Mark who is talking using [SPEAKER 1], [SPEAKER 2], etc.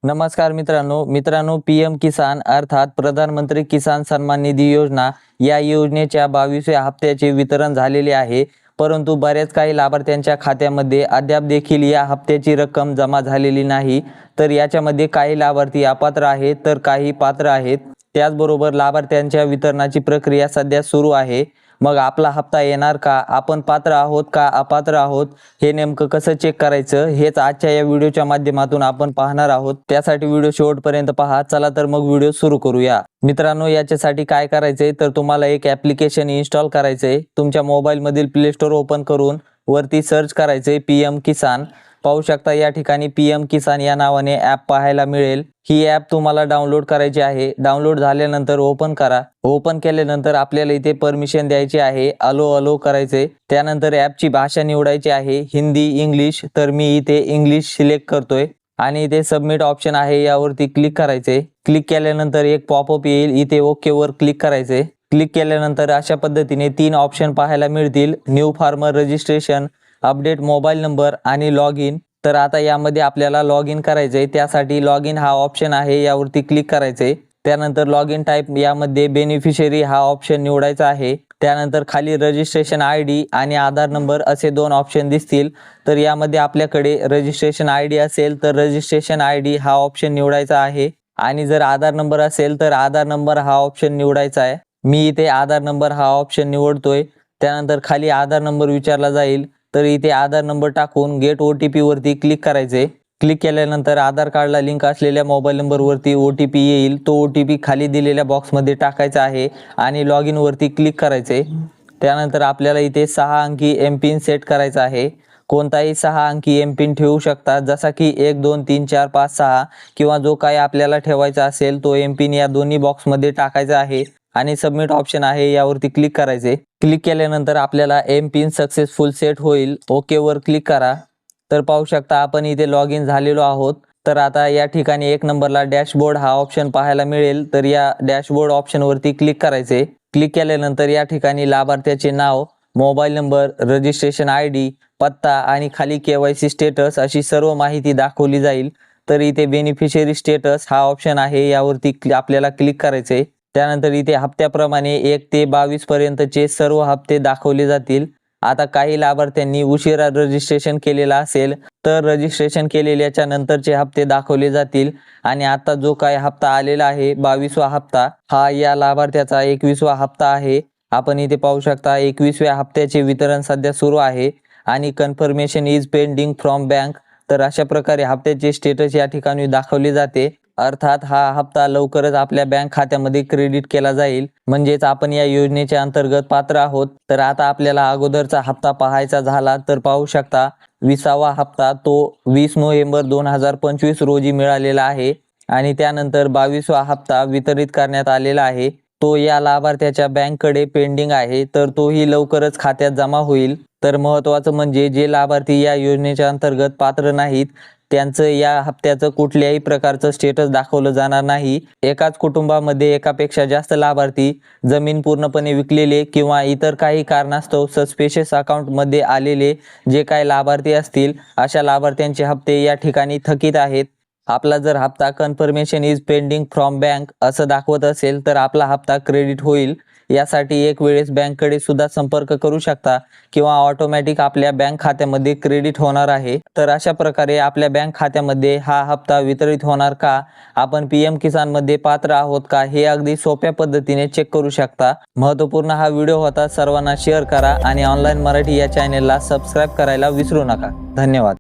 [SPEAKER 1] नमस्कार मित्रांनो पीएम किसान अर्थात प्रधानमंत्री किसान सन्मान निधी योजना या योजनेच्या 22व्या हप्त्याचे वितरण झालेले आहे। परंतु बरेच काही लाभार्थ्यांच्या खात्यामध्ये अद्याप देखील या हप्त्याची रक्कम जमा झालेली नाही। तर याच्यामध्ये काही लाभार्थी अपात्र आहेत तर काही पात्र आहेत। त्याचबरोबर लाभार्थ्यांच्या वितरणाची प्रक्रिया सध्या सुरू आहे। मग आपला हप्ता येणार का, आपण पात्र आहोत का अपात्र आहोत, हे नेमकं कसं चेक करायचं हेच आजच्या या व्हिडिओच्या माध्यमातून आपण पाहणार आहोत। त्यासाठी व्हिडिओ शेवटपर्यंत पहा। चला तर मग व्हिडिओ सुरू करूया। मित्रांनो, याच्यासाठी काय करायचंय तर तुम्हाला एक ॲप्लिकेशन इन्स्टॉल करायचंय। तुमच्या मोबाईल मधील प्ले स्टोर ओपन करून वरती सर्च करायचंय पीएम किसान। पाहू शकता या ठिकाणी पीएम किसान या नावाने ॲप पाहायला मिळेल। ही ॲप तुम्हाला डाउनलोड करायची आहे। डाउनलोड झाल्यानंतर ओपन करा। ओपन केल्यानंतर आपल्याला इथे परमिशन द्यायची आहे, अलो करायचे। त्यानंतर ॲपची भाषा निवडायची आहे, हिंदी इंग्लिश। तर मी इथे इंग्लिश सिलेक्ट करतोय आणि इथे सबमिट ऑप्शन आहे, यावरती क्लिक करायचे। क्लिक केल्यानंतर एक पॉपअप येईल, इथे ओके वर क्लिक करायचे। क्लिक केल्यानंतर अशा पद्धतीने 3 ऑप्शन पाहायला मिळतील, new farmer registration, update mobile number आणि लॉग इन। तर आता यामध्ये आपल्याला लॉग इन करायचंय। त्यासाठी लॉग इन हा ऑप्शन आहे, यावरती क्लिक करायचे। त्यानंतर लॉग इन टाईप यामध्ये बेनिफिशियरी हा ऑप्शन निवडायचा आहे। त्यानंतर खाली रजिस्ट्रेशन आयडी आणि आधार नंबर असे 2 ऑप्शन दिसतील। तर यामध्ये आपल्याकडे रजिस्ट्रेशन आयडी असेल तर रजिस्ट्रेशन आयडी हा ऑप्शन निवडायचा आहे आणि जर आधार नंबर असेल तर आधार नंबर हा ऑप्शन निवडायचा आहे। मी इथे आधार नंबर हा ऑप्शन निवडतोय। त्यानंतर खाली आधार नंबर विचारला जाईल, तर इथे आधार नंबर टाकून गेट OTP वरती क्लिक करायचे। क्लिक केल्यानंतर आधार कार्डला लिंक असलेल्या मोबाईल नंबरवरती OTP येईल, तो OTP खाली दिलेल्या बॉक्समध्ये टाकायचा आहे आणि लॉग इन वरती क्लिक करायचे। त्यानंतर आपल्याला इथे 6 अंकी एमपिन सेट करायचा आहे। कोणताही 6 अंकी एमपिन ठेवू शकता, जसा की 1 2 3 4 5 6 किंवा जो काही आपल्याला ठेवायचा असेल तो एमपिन या दोन्ही बॉक्समध्ये टाकायचा आहे आणि सबमिट ऑप्शन आहे, यावरती क्लिक करायचे। क्लिक केल्यानंतर आपल्याला एमपिन सक्सेसफुल सेट होईल, ओके वर क्लिक करा। तर पाहू शकता आपण इथे लॉग इन झालेलो आहोत। तर आता या ठिकाणी 1 नंबरला डॅशबोर्ड हा ऑप्शन पाहायला मिळेल, तर या डॅशबोर्ड ऑप्शन वरती क्लिक करायचे। क्लिक केल्यानंतर या ठिकाणी लाभार्थ्याचे नाव, मोबाईल नंबर, रजिस्ट्रेशन आयडी, पत्ता आणि खाली KYC स्टेटस अशी सर्व माहिती दाखवली जाईल। तर इथे बेनिफिशियरी स्टेटस हा ऑप्शन आहे, यावरती आपल्याला क्लिक करायचे। त्यानंतर इथे हप्त्याप्रमाणे 1 ते 22 पर्यंतचे सर्व हप्ते दाखवले जातील। आता काही लाभार्थ्यांनी उशिरा रजिस्ट्रेशन केलेला असेल तर रजिस्ट्रेशन केलेल्याच्या नंतरचे हप्ते दाखवले जातील आणि आता जो काही हप्ता आलेला आहे 22वा हप्ता, हा या लाभार्थ्याचा 21वा हप्ता आहे। आपण इथे पाहू शकता 21व्या हप्त्याचे वितरण सध्या सुरू आहे आणि confirmation is pending from bank. तर अशा प्रकारे हप्त्याचे स्टेटस या ठिकाणी दाखवले जाते। अर्थात हा हप्ता लवकरच आपल्या बँक खात्यामध्ये क्रेडिट केला जाईल, म्हणजेच आपण या योजनेच्या अंतर्गत पात्र आहोत। तर आता आपल्याला अगोदरचा हप्ता पाहायचा झाला तर पाहू शकता 20वा हप्ता तो 20 नोव्हेंबर 2025 रोजी मिळालेला आहे आणि त्यानंतर 22वा हप्ता वितरित करण्यात आलेला आहे। तो या लाभार्थ्याच्या बँककडे पेंडिंग आहे, तर तोही लवकरच खात्यात जमा होईल। तर महत्त्वाचं म्हणजे जे लाभार्थी या योजनेच्या अंतर्गत पात्र नाहीत त्यांचं या हप्त्याचं कुठल्याही प्रकारचं स्टेटस दाखवलं जाणार नाही। एकाच कुटुंबामध्ये एकापेक्षा जास्त लाभार्थी, जमीन पूर्णपणे विकलेले किंवा इतर काही कारणास्तव सस्पेशियस अकाउंटमध्ये आलेले जे काही लाभार्थी असतील अशा लाभार्थ्यांचे हप्ते या ठिकाणी थकीत आहेत। आपला जर हप्ता confirmation is pending from bank असं दाखवत असेल तर आपला हप्ता क्रेडिट होईल। यासाठी एक वेळेस बँककडे सुद्धा संपर्क करू शकता किंवा ऑटोमॅटिक आपल्या बँक खात्यामध्ये क्रेडिट होणार आहे। तर अशा प्रकारे आपल्या बँक खात्यामध्ये हा हप्ता वितरित होणार का, आपण पीएम किसान मध्ये पात्र आहोत का, हे अगदी सोप्या पद्धतीने चेक करू शकता। महत्त्वपूर्ण हा व्हिडिओ होता, सर्वांना शेअर करा आणि ऑनलाईन मराठी या चॅनेलला सबस्क्राईब करायला विसरू नका। धन्यवाद।